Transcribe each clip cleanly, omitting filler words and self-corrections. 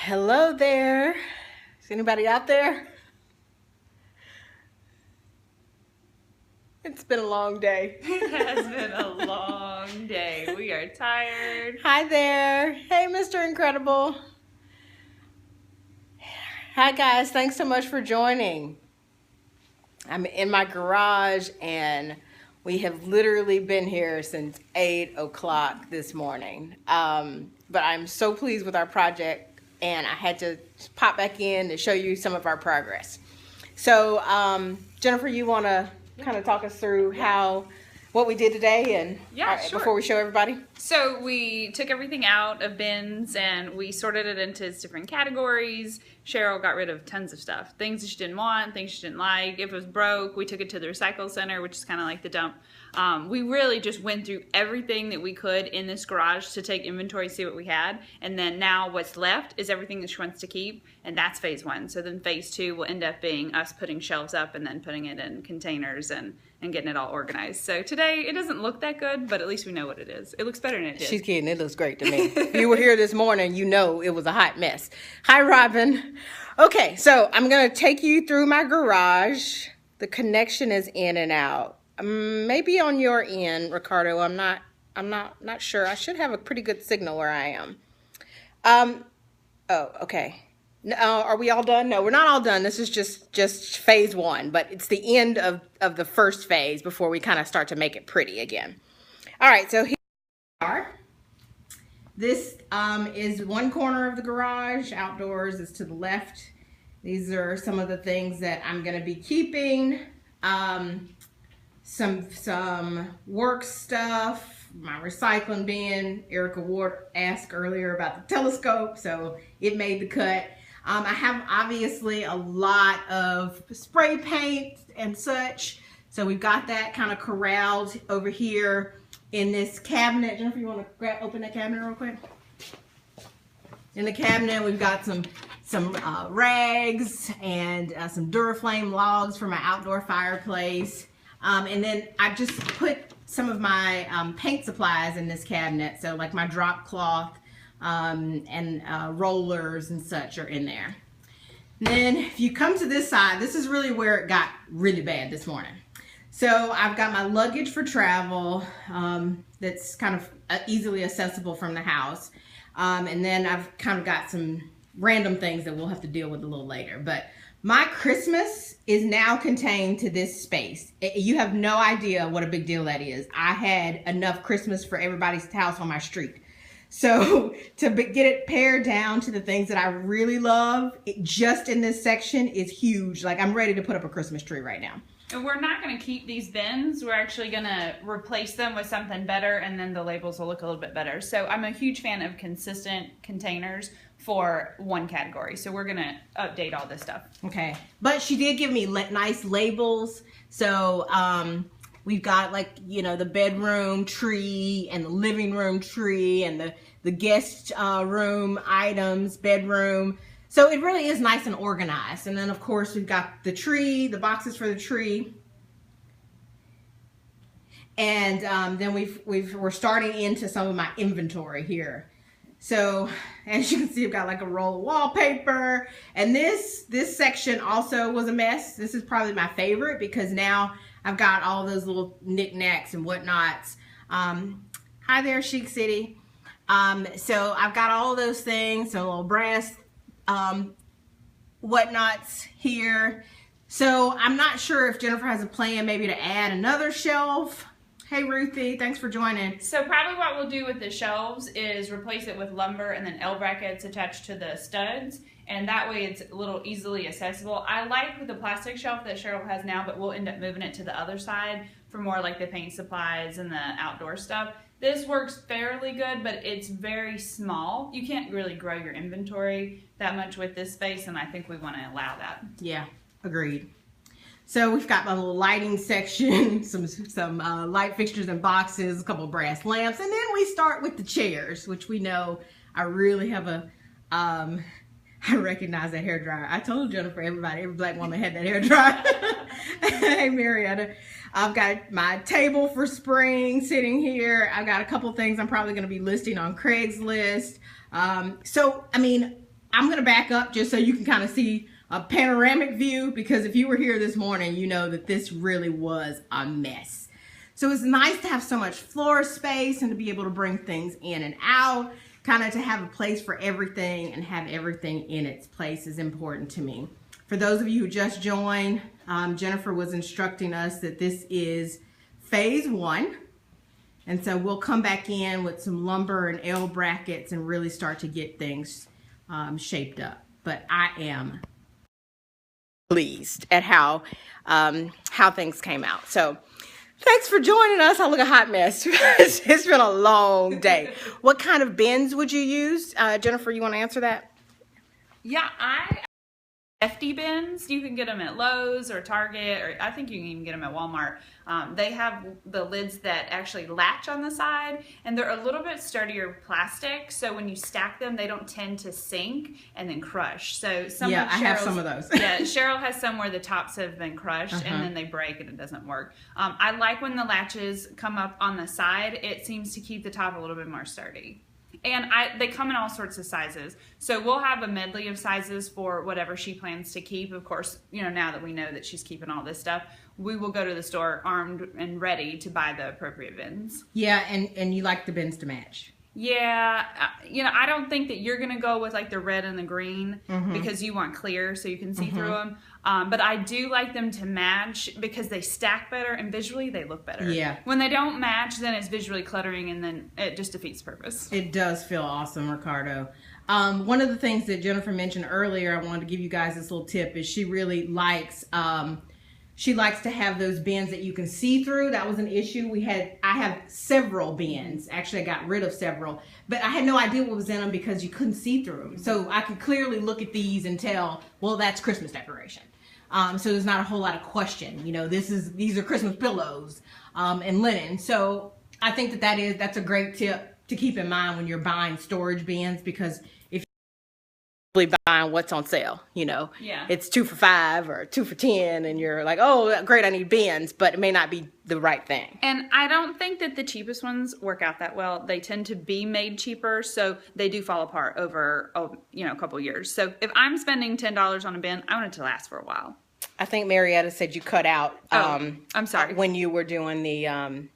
Hello there. Is anybody out there? It's been a long day. It has been a long day. We are tired. Hi there. Hey, Mr. Incredible. Hi, guys. Thanks so much for joining. I'm in my garage and we have literally been here since 8 o'clock this morning. But I'm so pleased with our project and I had to pop back in to show you some of our progress. So, Jennifer, you want to kind of talk us through what we did today and Sure. before we show everybody? So we took everything out of bins and we sorted it into its different categories. Cheryl got rid of tons of stuff. Things that she didn't want, things she didn't like. If it was broke, we took it to the recycle center, which is kind of like the dump. We really just went through everything that we could in this garage to take inventory, see what we had. And then now what's left is everything that she wants to keep. And that's phase one. So then phase two will end up being us putting shelves up and then putting it in containers and getting it all organized. So today it doesn't look that good, but at least we know what it is. It looks better than it did. She's kidding. It looks great to me. If you were here this morning, you know it was a hot mess. Hi, Robin. Okay, so I'm going to take you through my garage. The connection is in and out. Maybe on your end, Ricardo. I'm not sure. I should have a pretty good signal where I am. Oh, okay. No, are we all done? No, we're not all done. This is just phase one, but it's the end of the first phase before we kind of start to make it pretty again. All right, so here we are. This is one corner of the garage. Outdoors is to the left. These are some of the things that I'm going to be keeping. Some work stuff, my recycling bin. Erica Ward asked earlier about the telescope, so it made the cut. I have obviously a lot of spray paint and such, so we've got that kind of corralled over here in this cabinet. Jennifer, you want to open that cabinet real quick? In the cabinet, we've got some rags and some Duraflame logs for my outdoor fireplace. And then I've just put some of my paint supplies in this cabinet. So like my drop cloth and rollers and such are in there. And then if you come to this side, this is really where it got really bad this morning. So I've got my luggage for travel that's kind of easily accessible from the house. And then I've kind of got some random things that we'll have to deal with a little later. But my Christmas is now contained to this space. You have no idea what a big deal that is. I had enough Christmas for everybody's house on my street. So to get it pared down to the things that I really love, just in this section is huge. Like I'm ready to put up a Christmas tree right now. And we're not going to keep these bins. We're actually going to replace them with something better, and then the labels will look a little bit better. So I'm a huge fan of consistent containers for one category. So we're going to update all this stuff. Okay. But she did give me nice labels. So we've got the bedroom tree and the living room tree and the guest room items, bedroom. So it really is nice and organized. And then of course we've got the tree, the boxes for the tree. And then we're starting into some of my inventory here. So as you can see, I've got like a roll of wallpaper, and this section also was a mess. This is probably my favorite because now I've got all those little knickknacks and whatnots. Hi there, Chic City. So I've got all those things, some little brass whatnots here. So I'm not sure if Jennifer has a plan maybe to add another shelf. Hey Ruthie, thanks for joining. So probably what we'll do with the shelves is replace it with lumber and then L brackets attached to the studs, and that way it's a little easily accessible. I like the plastic shelf that Cheryl has now, but we'll end up moving it to the other side for more like the paint supplies and the outdoor stuff. This works fairly good, but it's very small. You can't really grow your inventory that much with this space, and I think we want to allow that. Yeah, agreed. So we've got my little lighting section, some light fixtures and boxes, a couple of brass lamps, and then we start with the chairs, which we know I really have I recognize that hair dryer. I told Jennifer, every black woman had that hair dryer. Hey Marietta, I've got my table for spring sitting here. I've got a couple things I'm probably going to be listing on Craigslist. So I mean, I'm going to back up just so you can kind of see a panoramic view, because if you were here this morning, you know that this really was a mess. So it's nice to have so much floor space and to be able to bring things in and out, kind of to have a place for everything and have everything in its place is important to me. For those of you who just joined, Jennifer was instructing us that this is phase 1. And so we'll come back in with some lumber and L brackets and really start to get things shaped up. But I am pleased at how things came out. So thanks for joining us. I look a hot mess. It's been a long day. What kind of bins would you use? Jennifer, you want to answer that? Yeah, hefty bins. You can get them at Lowe's or Target, or I think you can even get them at Walmart. They have the lids that actually latch on the side, and they're a little bit sturdier plastic, so when you stack them, they don't tend to sink and then crush. So I have some of those. Yeah, Cheryl has some where the tops have been crushed and then they break and it doesn't work. I like when the latches come up on the side. It seems to keep the top a little bit more sturdy. And they come in all sorts of sizes. So we'll have a medley of sizes for whatever she plans to keep. Of course, you know, now that we know that she's keeping all this stuff, we will go to the store armed and ready to buy the appropriate bins. Yeah, and you like the bins to match. Yeah, you know, I don't think that you're going to go with like the red and the green because you want clear so you can see through them. But I do like them to match because they stack better and visually they look better. Yeah. When they don't match, then it's visually cluttering and then it just defeats the purpose. It does feel awesome, Ricardo. One of the things that Jennifer mentioned earlier, I wanted to give you guys this little tip, is she really likes... she likes to have those bins that you can see through. That was an issue I have several bins. Actually, I got rid of several, but I had no idea what was in them because you couldn't see through them. So I could clearly look at these and tell, well, that's Christmas decoration. So there's not a whole lot of question. You know, these are Christmas pillows and linen. So I think that's a great tip to keep in mind when you're buying storage bins, because buying what's on sale, you know, it's 2 for $5 or 2 for $10, and you're like, oh great, I need bins, but it may not be the right thing. And I don't think that the cheapest ones work out that well. They tend to be made cheaper, so they do fall apart over a couple years. So if I'm spending $10 on a bin, I want it to last for a while. I think Marietta said you cut out I'm sorry, when you were doing the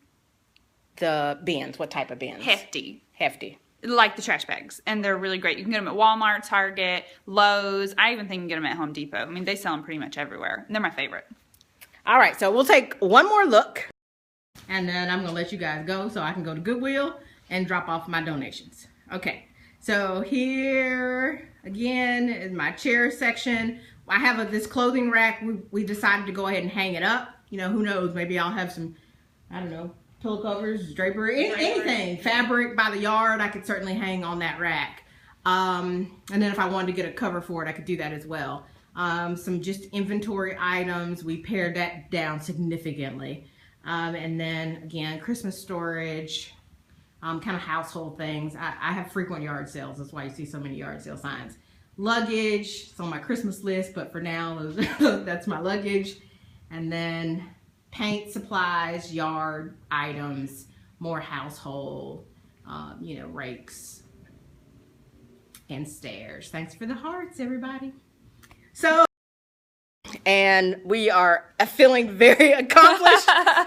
bins. What type of bins? Hefty. Like the trash bags, and they're really great. You can get them at Walmart, Target, Lowe's. I even think you can get them at Home Depot. I mean, they sell them pretty much everywhere. They're my favorite. All right, so we'll take one more look, and then I'm gonna let you guys go so I can go to Goodwill and drop off my donations. Okay, so here again is my chair section. I have this clothing rack. We decided to go ahead and hang it up. You know, who knows? Maybe I'll have some, I don't know, pillow covers, drapery, anything, fabric by the yard, I could certainly hang on that rack. And then if I wanted to get a cover for it, I could do that as well. Some just inventory items, we pared that down significantly. And then again, Christmas storage, kind of household things. I have frequent yard sales, that's why you see so many yard sale signs. Luggage, it's on my Christmas list, but for now, that's my luggage. And then paint supplies, yard items, more household, rakes and stairs. Thanks for the hearts, everybody. So, and we are feeling very accomplished.